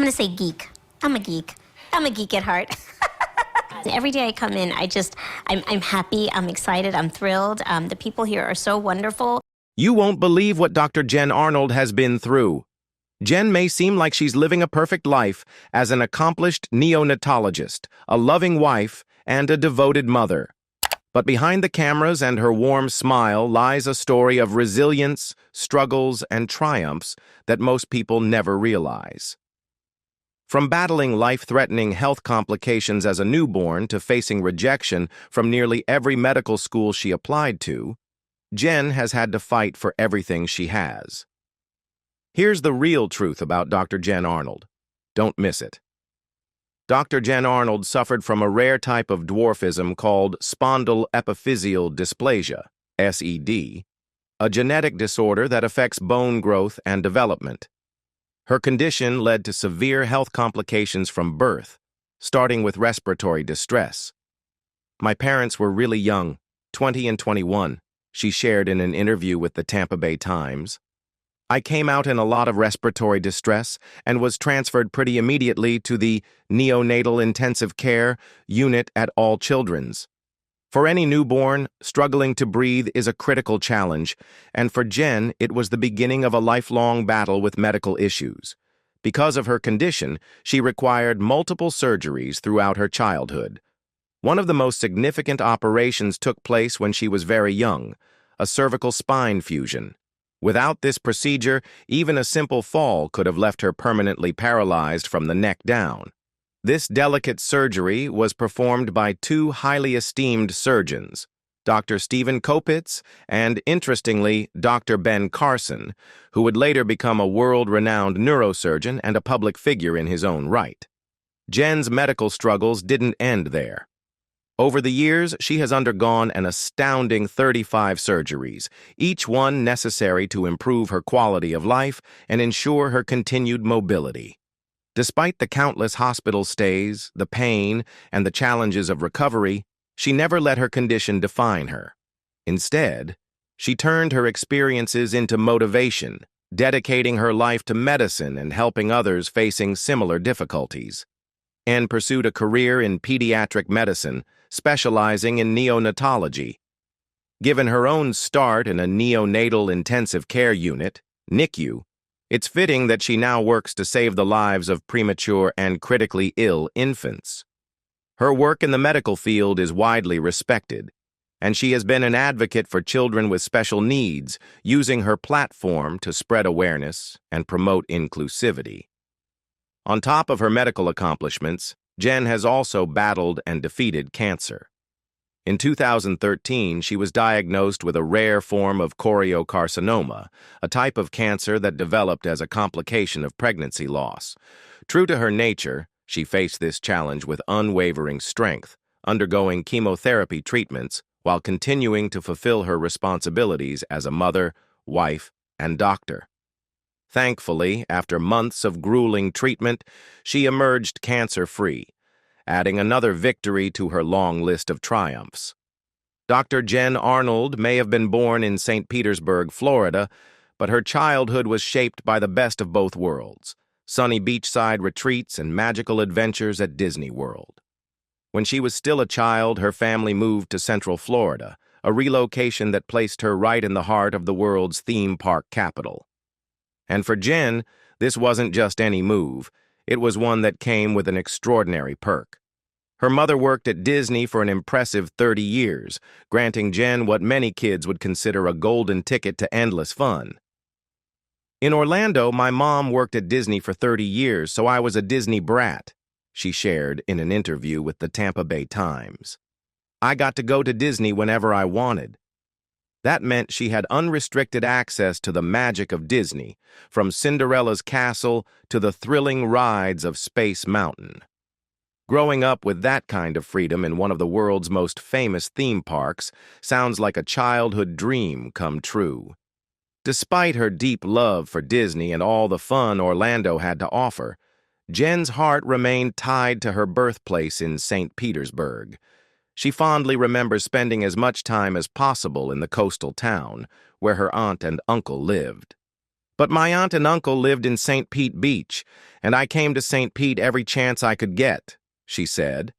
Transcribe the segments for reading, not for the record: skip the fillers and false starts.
I'm gonna say geek. I'm a geek. I'm a geek at heart. Every day I come in, I'm happy, I'm excited, I'm thrilled. The people here are so wonderful. You won't believe what Dr. Jen Arnold has been through. Jen may seem like she's living a perfect life as an accomplished neonatologist, a loving wife, and a devoted mother. But behind the cameras and her warm smile lies a story of resilience, struggles, and triumphs that most people never realize. From battling life-threatening health complications as a newborn to facing rejection from nearly every medical school she applied to, Jen has had to fight for everything she has. Here's the real truth about Dr. Jen Arnold. Don't miss it. Dr. Jen Arnold suffered from a rare type of dwarfism called spondyloepiphyseal dysplasia, SED, a genetic disorder that affects bone growth and development. Her condition led to severe health complications from birth, starting with respiratory distress. My parents were really young, 20 and 21, she shared in an interview with the Tampa Bay Times. I came out in a lot of respiratory distress and was transferred pretty immediately to the neonatal intensive care unit at All Children's. For any newborn, struggling to breathe is a critical challenge, and for Jen, it was the beginning of a lifelong battle with medical issues. Because of her condition, she required multiple surgeries throughout her childhood. One of the most significant operations took place when she was very young, a cervical spine fusion. Without this procedure, even a simple fall could have left her permanently paralyzed from the neck down. This delicate surgery was performed by two highly esteemed surgeons, Dr. Stephen Kopitz and, interestingly, Dr. Ben Carson, who would later become a world-renowned neurosurgeon and a public figure in his own right. Jen's medical struggles didn't end there. Over the years, she has undergone an astounding 35 surgeries, each one necessary to improve her quality of life and ensure her continued mobility. Despite the countless hospital stays, the pain, and the challenges of recovery, she never let her condition define her. Instead, she turned her experiences into motivation, dedicating her life to medicine and helping others facing similar difficulties. Anne pursued a career in pediatric medicine, specializing in neonatology. Given her own start in a neonatal intensive care unit, NICU, it's fitting that she now works to save the lives of premature and critically ill infants. Her work in the medical field is widely respected, and she has been an advocate for children with special needs, using her platform to spread awareness and promote inclusivity. On top of her medical accomplishments, Jen has also battled and defeated cancer. In 2013, she was diagnosed with a rare form of choriocarcinoma, a type of cancer that developed as a complication of pregnancy loss. True to her nature, she faced this challenge with unwavering strength, undergoing chemotherapy treatments while continuing to fulfill her responsibilities as a mother, wife, and doctor. Thankfully, after months of grueling treatment, she emerged cancer-free, adding another victory to her long list of triumphs. Dr. Jen Arnold may have been born in St. Petersburg, Florida, but her childhood was shaped by the best of both worlds, sunny beachside retreats and magical adventures at Disney World. When she was still a child, her family moved to Central Florida, a relocation that placed her right in the heart of the world's theme park capital. And for Jen, this wasn't just any move. It was one that came with an extraordinary perk. Her mother worked at Disney for an impressive 30 years, granting Jen what many kids would consider a golden ticket to endless fun. In Orlando, my mom worked at Disney for 30 years, so I was a Disney brat, she shared in an interview with the Tampa Bay Times. I got to go to Disney whenever I wanted. That meant she had unrestricted access to the magic of Disney, from Cinderella's castle to the thrilling rides of Space Mountain. Growing up with that kind of freedom in one of the world's most famous theme parks sounds like a childhood dream come true. Despite her deep love for Disney and all the fun Orlando had to offer, Jen's heart remained tied to her birthplace in St. Petersburg. She fondly remembers spending as much time as possible in the coastal town, where her aunt and uncle lived. But my aunt and uncle lived in St. Pete Beach, and I came to St. Pete every chance I could get, she said.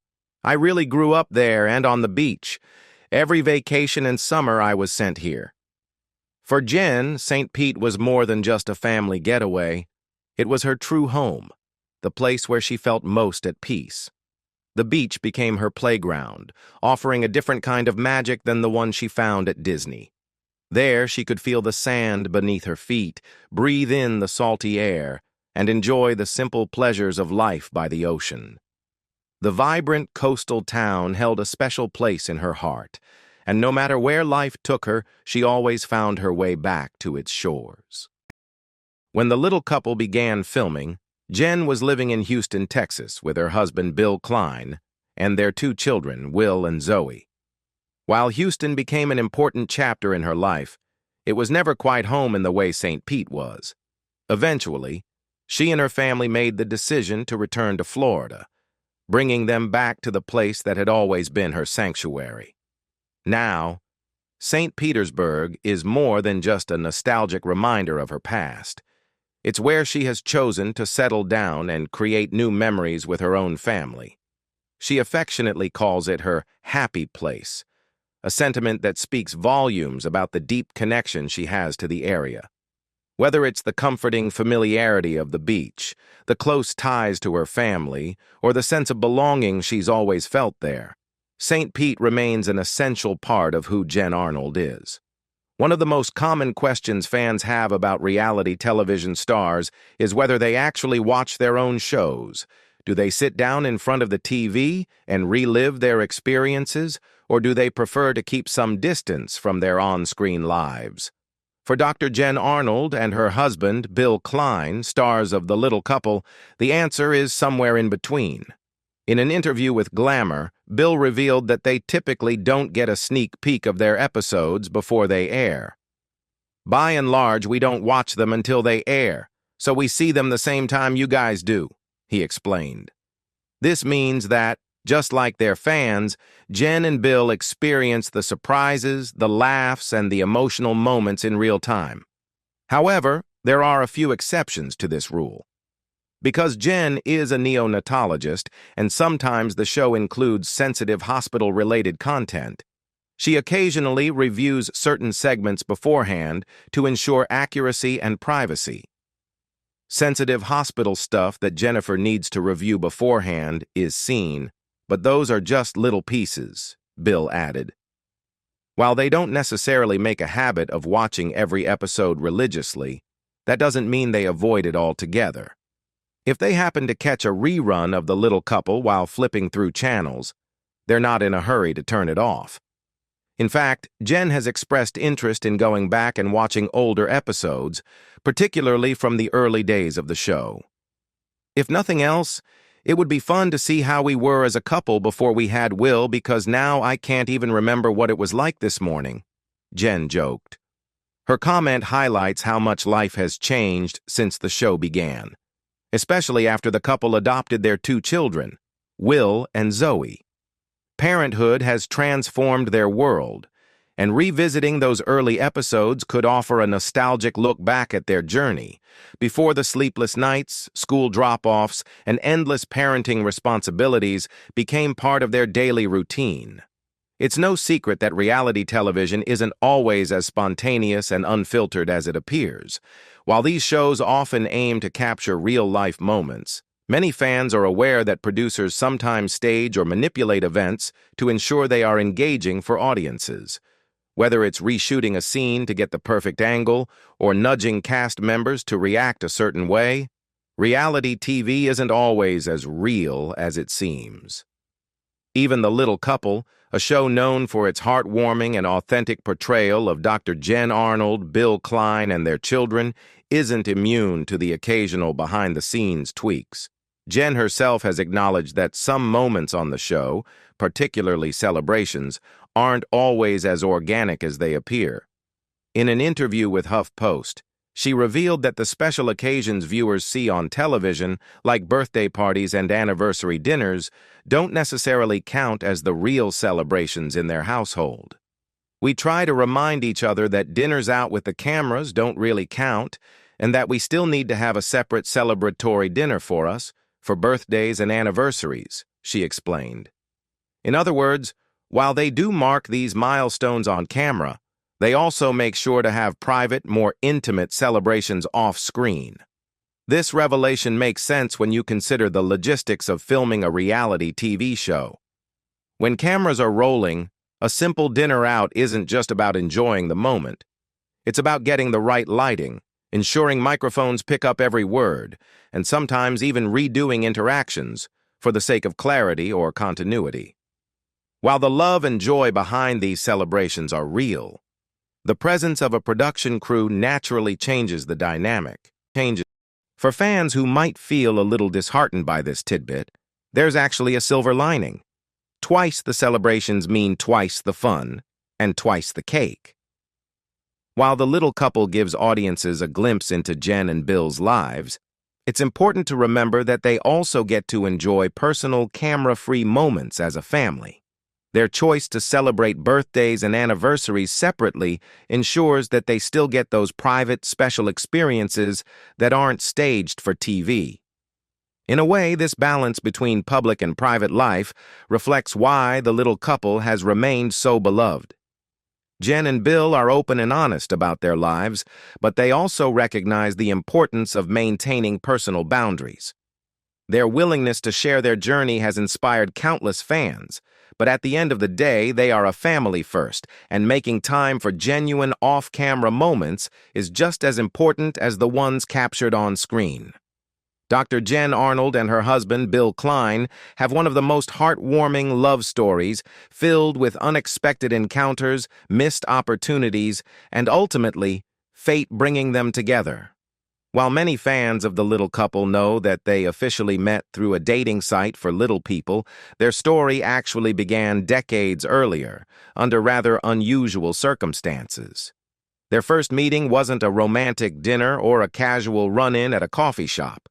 I really grew up there and on the beach. Every vacation and summer I was sent here. For Jen, St. Pete was more than just a family getaway. It was her true home, the place where she felt most at peace. The beach became her playground, offering a different kind of magic than the one she found at Disney. There, she could feel the sand beneath her feet, breathe in the salty air, and enjoy the simple pleasures of life by the ocean. The vibrant coastal town held a special place in her heart, and no matter where life took her, she always found her way back to its shores. When the little couple began filming, Jen was living in Houston, Texas, with her husband Bill Klein and their 2 children, Will and Zoe. While Houston became an important chapter in her life, it was never quite home in the way St. Pete was. Eventually, she and her family made the decision to return to Florida, bringing them back to the place that had always been her sanctuary. Now, St. Petersburg is more than just a nostalgic reminder of her past. It's where she has chosen to settle down and create new memories with her own family. She affectionately calls it her happy place, a sentiment that speaks volumes about the deep connection she has to the area. Whether it's the comforting familiarity of the beach, the close ties to her family, or the sense of belonging she's always felt there, St. Pete remains an essential part of who Jen Arnold is. One of the most common questions fans have about reality television stars is whether they actually watch their own shows. Do they sit down in front of the TV and relive their experiences, or do they prefer to keep some distance from their on-screen lives? For Dr. Jen Arnold and her husband, Bill Klein, stars of The Little Couple, the answer is somewhere in between. In an interview with Glamour, Bill revealed that they typically don't get a sneak peek of their episodes before they air. By and large, we don't watch them until they air, so we see them the same time you guys do, he explained. This means that, just like their fans, Jen and Bill experience the surprises, the laughs, and the emotional moments in real time. However, there are a few exceptions to this rule. Because Jen is a neonatologist, and sometimes the show includes sensitive hospital-related content, she occasionally reviews certain segments beforehand to ensure accuracy and privacy. Sensitive hospital stuff that Jennifer needs to review beforehand is seen, but those are just little pieces, Bill added. While they don't necessarily make a habit of watching every episode religiously, that doesn't mean they avoid it altogether. If they happen to catch a rerun of The Little Couple while flipping through channels, they're not in a hurry to turn it off. In fact, Jen has expressed interest in going back and watching older episodes, particularly from the early days of the show. If nothing else, it would be fun to see how we were as a couple before we had Will, because now I can't even remember what it was like this morning, Jen joked. Her comment highlights how much life has changed since the show began, especially after the couple adopted their 2 children, Will and Zoe. Parenthood has transformed their world, and revisiting those early episodes could offer a nostalgic look back at their journey, before the sleepless nights, school drop-offs, and endless parenting responsibilities became part of their daily routine. It's no secret that reality television isn't always as spontaneous and unfiltered as it appears. While these shows often aim to capture real-life moments, many fans are aware that producers sometimes stage or manipulate events to ensure they are engaging for audiences. Whether it's reshooting a scene to get the perfect angle or nudging cast members to react a certain way, reality TV isn't always as real as it seems. Even The Little Couple, a show known for its heartwarming and authentic portrayal of Dr. Jen Arnold, Bill Klein, and their children, isn't immune to the occasional behind-the-scenes tweaks. Jen herself has acknowledged that some moments on the show, particularly celebrations, aren't always as organic as they appear. In an interview with HuffPost, she revealed that the special occasions viewers see on television, like birthday parties and anniversary dinners, don't necessarily count as the real celebrations in their household. We try to remind each other that dinners out with the cameras don't really count, and that we still need to have a separate celebratory dinner for us, for birthdays and anniversaries, she explained. In other words, while they do mark these milestones on camera, they also make sure to have private, more intimate celebrations off-screen. This revelation makes sense when you consider the logistics of filming a reality TV show. When cameras are rolling, a simple dinner out isn't just about enjoying the moment. It's about getting the right lighting, ensuring microphones pick up every word, and sometimes even redoing interactions for the sake of clarity or continuity. While the love and joy behind these celebrations are real, the presence of a production crew naturally changes the dynamic. For fans who might feel a little disheartened by this tidbit, there's actually a silver lining. Twice the celebrations mean twice the fun, and twice the cake. While the little couple gives audiences a glimpse into Jen and Bill's lives, it's important to remember that they also get to enjoy personal, camera-free moments as a family. Their choice to celebrate birthdays and anniversaries separately ensures that they still get those private, special experiences that aren't staged for TV. In a way, this balance between public and private life reflects why the little couple has remained so beloved. Jen and Bill are open and honest about their lives, but they also recognize the importance of maintaining personal boundaries. Their willingness to share their journey has inspired countless fans, but at the end of the day, they are a family first, and making time for genuine off-camera moments is just as important as the ones captured on screen. Dr. Jen Arnold and her husband, Bill Klein, have one of the most heartwarming love stories, filled with unexpected encounters, missed opportunities, and ultimately, fate bringing them together. While many fans of the little couple know that they officially met through a dating site for little people, their story actually began decades earlier, under rather unusual circumstances. Their first meeting wasn't a romantic dinner or a casual run-in at a coffee shop.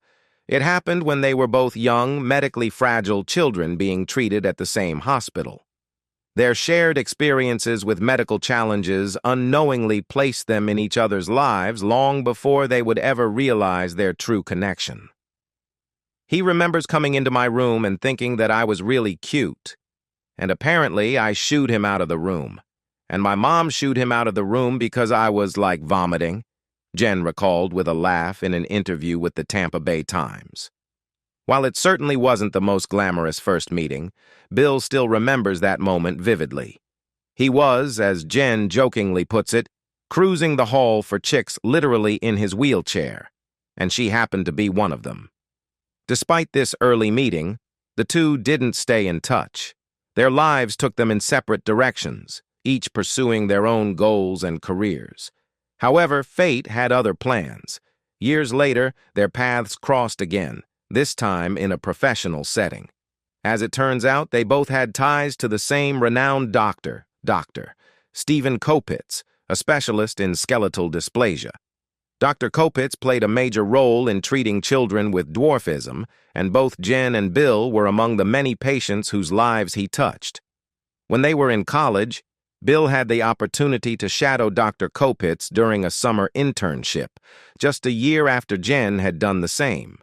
It happened when they were both young, medically fragile children being treated at the same hospital. Their shared experiences with medical challenges unknowingly placed them in each other's lives long before they would ever realize their true connection. He remembers coming into my room and thinking that I was really cute, and apparently I shooed him out of the room. And my mom shooed him out of the room because I was, like, vomiting, Jen recalled with a laugh in an interview with the Tampa Bay Times. While it certainly wasn't the most glamorous first meeting, Bill still remembers that moment vividly. He was, as Jen jokingly puts it, cruising the hall for chicks literally in his wheelchair, and she happened to be one of them. Despite this early meeting, the two didn't stay in touch. Their lives took them in separate directions, each pursuing their own goals and careers. However, fate had other plans. Years later, their paths crossed again, this time in a professional setting. As it turns out, they both had ties to the same renowned doctor, Dr. Stephen Kopitz, a specialist in skeletal dysplasia. Dr. Kopitz played a major role in treating children with dwarfism, and both Jen and Bill were among the many patients whose lives he touched. When they were in college, Bill had the opportunity to shadow Dr. Kopitz during a summer internship, just a year after Jen had done the same.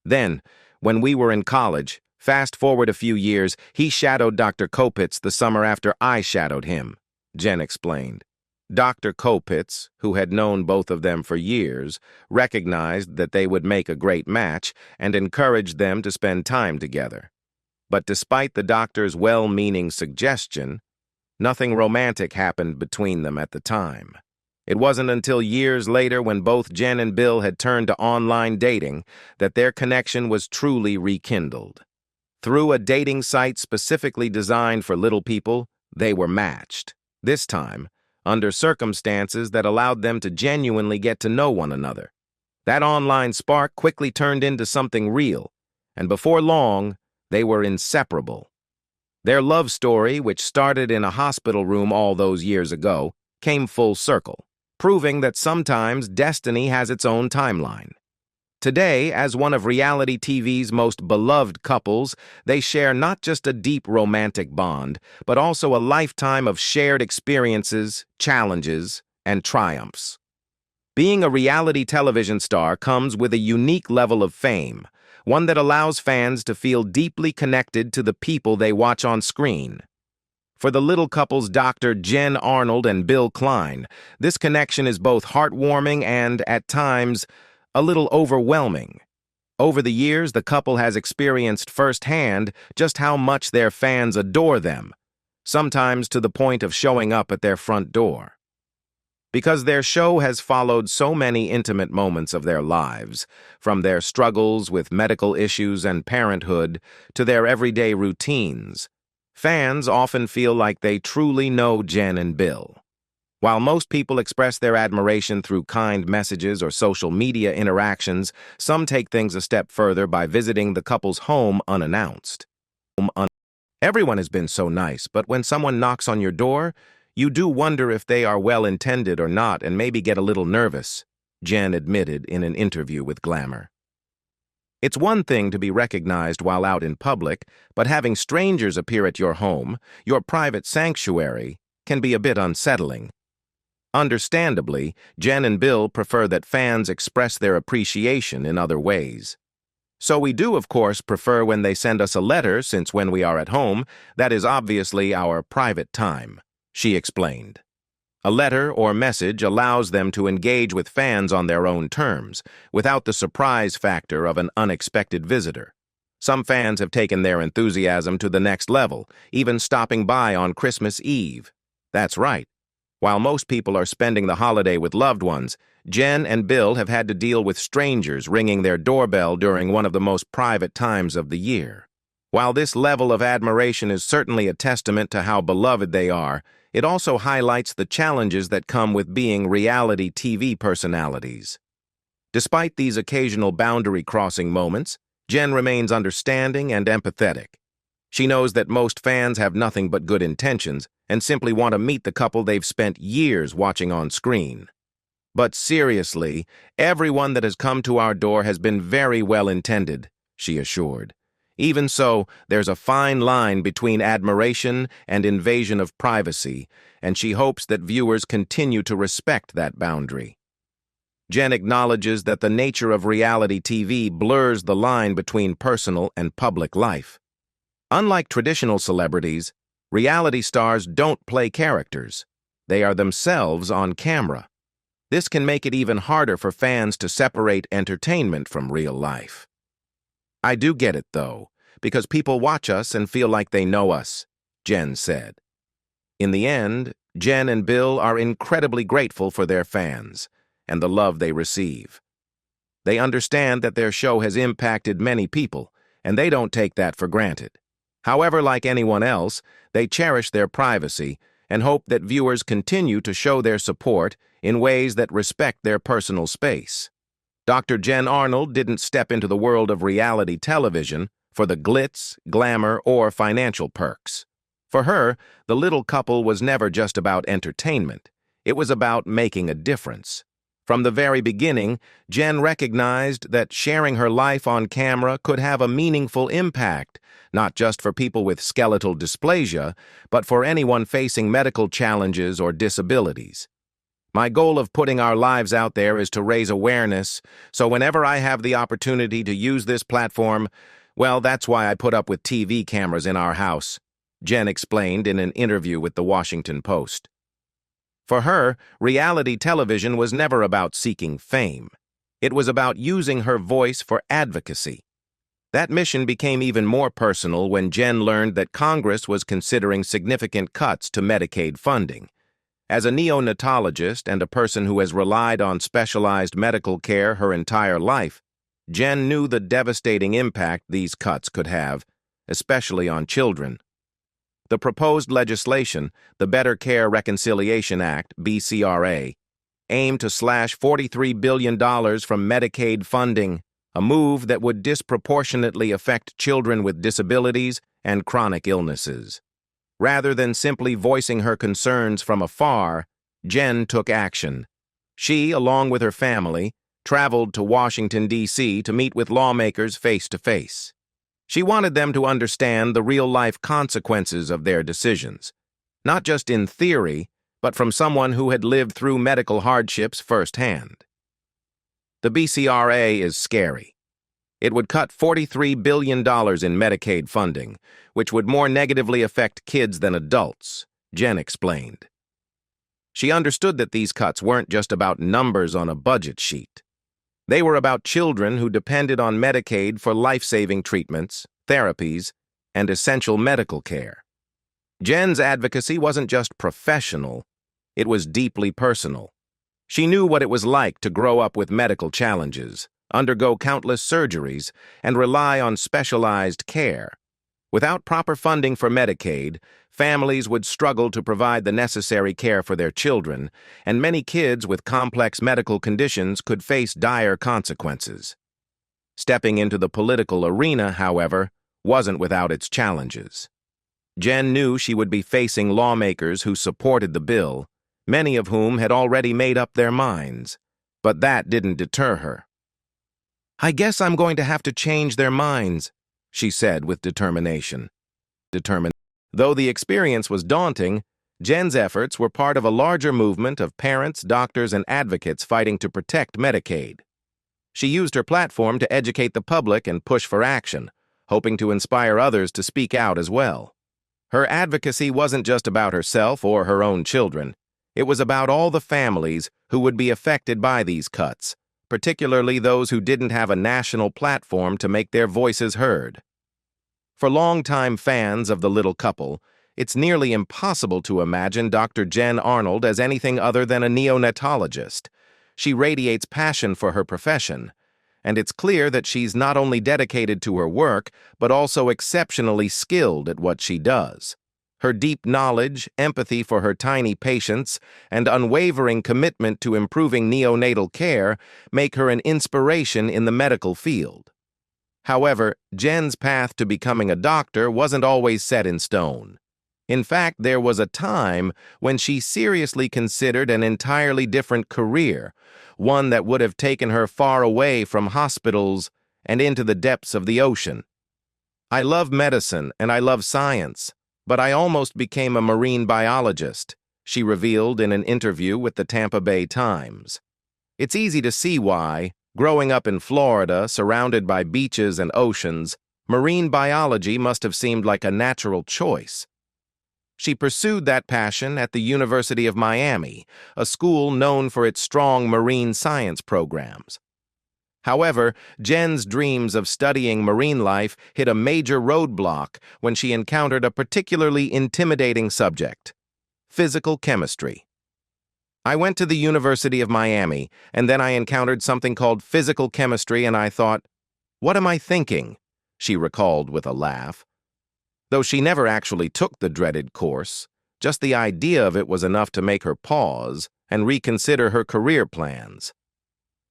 Then, when we were in college, fast forward a few years, he shadowed Dr. Kopitz the summer after I shadowed him, Jen explained. Dr. Kopitz, who had known both of them for years, recognized that they would make a great match and encouraged them to spend time together. But despite the doctor's well-meaning suggestion, nothing romantic happened between them at the time. It wasn't until years later, when both Jen and Bill had turned to online dating, that their connection was truly rekindled. Through a dating site specifically designed for little people, they were matched, this time under circumstances that allowed them to genuinely get to know one another. That online spark quickly turned into something real, and before long, they were inseparable. Their love story, which started in a hospital room all those years ago, came full circle, proving that sometimes destiny has its own timeline. Today, as one of reality TV's most beloved couples, they share not just a deep romantic bond, but also a lifetime of shared experiences, challenges, and triumphs. Being a reality television star comes with a unique level of fame, one that allows fans to feel deeply connected to the people they watch on screen. For the little couple's Dr. Jen Arnold and Bill Klein, this connection is both heartwarming and, at times, a little overwhelming. Over the years, the couple has experienced firsthand just how much their fans adore them, sometimes to the point of showing up at their front door. Because their show has followed so many intimate moments of their lives, from their struggles with medical issues and parenthood to their everyday routines, fans often feel like they truly know Jen and Bill. While most people express their admiration through kind messages or social media interactions, some take things a step further by visiting the couple's home unannounced. Everyone has been so nice, but when someone knocks on your door, you do wonder if they are well-intended or not and maybe get a little nervous, Jen admitted in an interview with Glamour. It's one thing to be recognized while out in public, but having strangers appear at your home, your private sanctuary, can be a bit unsettling. Understandably, Jen and Bill prefer that fans express their appreciation in other ways. So we do, of course, prefer when they send us a letter, since when we are at home, that is obviously our private time, she explained. A letter or message allows them to engage with fans on their own terms, without the surprise factor of an unexpected visitor. Some fans have taken their enthusiasm to the next level, even stopping by on Christmas Eve. That's right. While most people are spending the holiday with loved ones, Jen and Bill have had to deal with strangers ringing their doorbell during one of the most private times of the year. While this level of admiration is certainly a testament to how beloved they are, it also highlights the challenges that come with being reality TV personalities. Despite these occasional boundary-crossing moments, Jen remains understanding and empathetic. She knows that most fans have nothing but good intentions and simply want to meet the couple they've spent years watching on screen. But seriously, everyone that has come to our door has been very well-intended, she assured. Even so, there's a fine line between admiration and invasion of privacy, and she hopes that viewers continue to respect that boundary. Jen acknowledges that the nature of reality TV blurs the line between personal and public life. Unlike traditional celebrities, reality stars don't play characters. They are themselves on camera. This can make it even harder for fans to separate entertainment from real life. I do get it, though, because people watch us and feel like they know us, Jen said. In the end, Jen and Bill are incredibly grateful for their fans and the love they receive. They understand that their show has impacted many people, and they don't take that for granted. However, like anyone else, they cherish their privacy and hope that viewers continue to show their support in ways that respect their personal space. Dr. Jen Arnold didn't step into the world of reality television for the glitz, glamour, or financial perks. For her, the little couple was never just about entertainment. It was about making a difference. From the very beginning, Jen recognized that sharing her life on camera could have a meaningful impact, not just for people with skeletal dysplasia, but for anyone facing medical challenges or disabilities. My goal of putting our lives out there is to raise awareness, so whenever I have the opportunity to use this platform, well, that's why I put up with TV cameras in our house, Jen explained in an interview with the Washington Post. For her, reality television was never about seeking fame. It was about using her voice for advocacy. That mission became even more personal when Jen learned that Congress was considering significant cuts to Medicaid funding. As a neonatologist and a person who has relied on specialized medical care her entire life, Jen knew the devastating impact these cuts could have, especially on children. The proposed legislation, the Better Care Reconciliation Act, BCRA, aimed to slash $43 billion from Medicaid funding, a move that would disproportionately affect children with disabilities and chronic illnesses. Rather than simply voicing her concerns from afar, Jen took action. She, along with her family, traveled to Washington, D.C. to meet with lawmakers face-to-face. She wanted them to understand the real-life consequences of their decisions, not just in theory, but from someone who had lived through medical hardships firsthand. The BCRA is scary. It would cut $43 billion in Medicaid funding, which would more negatively affect kids than adults, Jen explained. She understood that these cuts weren't just about numbers on a budget sheet. They were about children who depended on Medicaid for life-saving treatments, therapies, and essential medical care. Jen's advocacy wasn't just professional, it was deeply personal. She knew what it was like to grow up with medical challenges, undergo countless surgeries, and rely on specialized care. Without proper funding for Medicaid, families would struggle to provide the necessary care for their children, and many kids with complex medical conditions could face dire consequences. Stepping into the political arena, however, wasn't without its challenges. Jen knew she would be facing lawmakers who supported the bill, many of whom had already made up their minds, but that didn't deter her. "I guess I'm going to have to change their minds," she said with determination. Though the experience was daunting, Jen's efforts were part of a larger movement of parents, doctors, and advocates fighting to protect Medicaid. She used her platform to educate the public and push for action, hoping to inspire others to speak out as well. Her advocacy wasn't just about herself or her own children. It was about all the families who would be affected by these cuts, particularly those who didn't have a national platform to make their voices heard. For longtime fans of the little couple, it's nearly impossible to imagine Dr. Jen Arnold as anything other than a neonatologist. She radiates passion for her profession, and it's clear that she's not only dedicated to her work, but also exceptionally skilled at what she does. Her deep knowledge, empathy for her tiny patients, and unwavering commitment to improving neonatal care make her an inspiration in the medical field. However, Jen's path to becoming a doctor wasn't always set in stone. In fact, there was a time when she seriously considered an entirely different career, one that would have taken her far away from hospitals and into the depths of the ocean. "I love medicine and I love science, but I almost became a marine biologist," she revealed in an interview with the Tampa Bay Times. It's easy to see why, growing up in Florida, surrounded by beaches and oceans, marine biology must have seemed like a natural choice. She pursued that passion at the University of Miami, a school known for its strong marine science programs. However, Jen's dreams of studying marine life hit a major roadblock when she encountered a particularly intimidating subject: physical chemistry. "I went to the University of Miami, and then I encountered something called physical chemistry, and I thought, what am I thinking?" she recalled with a laugh. Though she never actually took the dreaded course, just the idea of it was enough to make her pause and reconsider her career plans.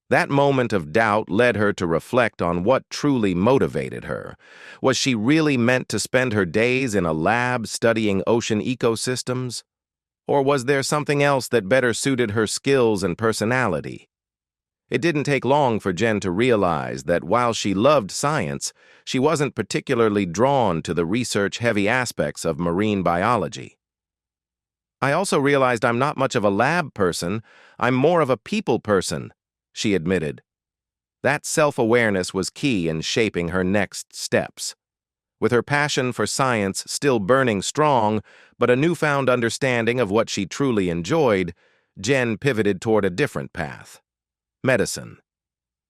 That moment of doubt led her to reflect on what truly motivated her. Was she really meant to spend her days in a lab studying ocean ecosystems? Or was there something else that better suited her skills and personality? It didn't take long for Jen to realize that while she loved science, she wasn't particularly drawn to the research-heavy aspects of marine biology. "I also realized I'm not much of a lab person, I'm more of a people person," she admitted. That self-awareness was key in shaping her next steps. With her passion for science still burning strong, but a newfound understanding of what she truly enjoyed, Jen pivoted toward a different path: medicine.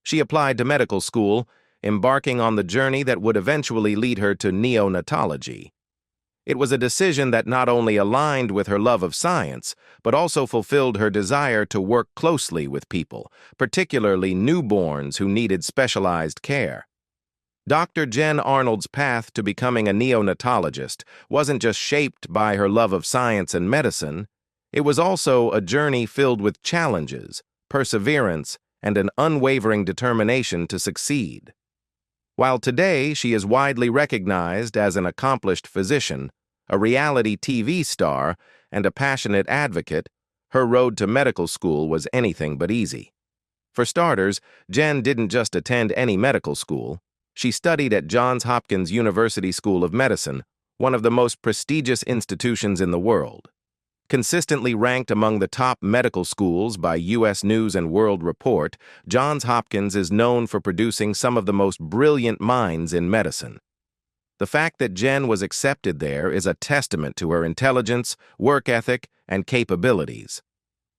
She applied to medical school, embarking on the journey that would eventually lead her to neonatology. It was a decision that not only aligned with her love of science, but also fulfilled her desire to work closely with people, particularly newborns who needed specialized care. Dr. Jen Arnold's path to becoming a neonatologist wasn't just shaped by her love of science and medicine, it was also a journey filled with challenges, perseverance, and an unwavering determination to succeed. While today she is widely recognized as an accomplished physician, a reality TV star, and a passionate advocate, her road to medical school was anything but easy. For starters, Jen didn't just attend any medical school. She studied at Johns Hopkins University School of Medicine, one of the most prestigious institutions in the world. Consistently ranked among the top medical schools by U.S. News and World Report, Johns Hopkins is known for producing some of the most brilliant minds in medicine. The fact that Jen was accepted there is a testament to her intelligence, work ethic, and capabilities.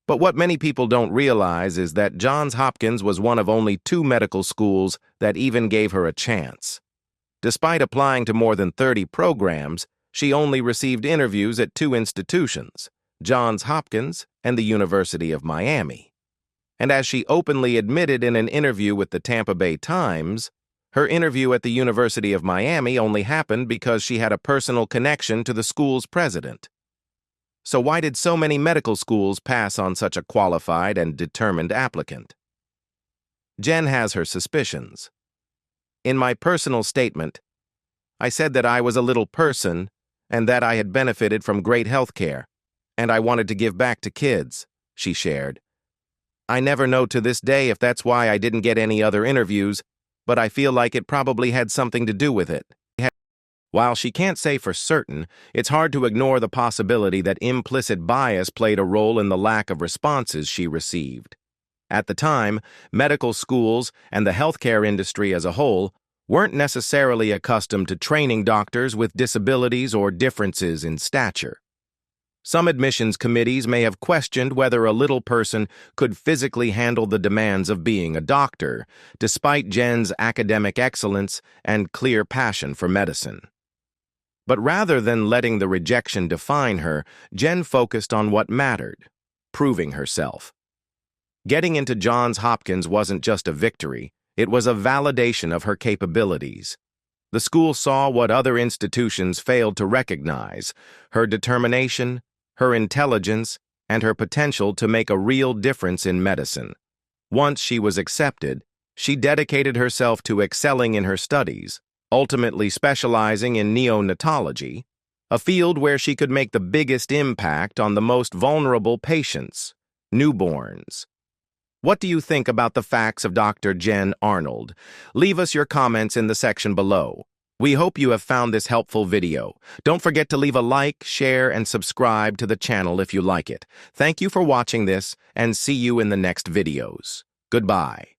But what many people don't realize is that Johns Hopkins was one of only 2 medical schools that even gave her a chance. Despite applying to more than 30 programs, she only received interviews at 2 institutions, Johns Hopkins and the University of Miami. And as she openly admitted in an interview with the Tampa Bay Times, her interview at the University of Miami only happened because she had a personal connection to the school's president. So why did so many medical schools pass on such a qualified and determined applicant? Jen has her suspicions. In my personal statement, I said that I was a little person and that I had benefited from great health care, and I wanted to give back to kids, she shared. I never know to this day if that's why I didn't get any other interviews, but I feel like it probably had something to do with it. While she can't say for certain, it's hard to ignore the possibility that implicit bias played a role in the lack of responses she received. At the time, medical schools and the healthcare industry as a whole weren't necessarily accustomed to training doctors with disabilities or differences in stature. Some admissions committees may have questioned whether a little person could physically handle the demands of being a doctor, despite Jen's academic excellence and clear passion for medicine. But rather than letting the rejection define her, Jen focused on what mattered, proving herself. Getting into Johns Hopkins wasn't just a victory, it was a validation of her capabilities. The school saw what other institutions failed to recognize: her determination, her intelligence, and her potential to make a real difference in medicine. Once she was accepted, she dedicated herself to excelling in her studies, ultimately specializing in neonatology, a field where she could make the biggest impact on the most vulnerable patients, newborns. What do you think about the facts of Dr. Jen Arnold? Leave us your comments in the section below. We hope you have found this helpful video. Don't forget to leave a like, share, and subscribe to the channel if you like it. Thank you for watching this, and see you in the next videos. Goodbye.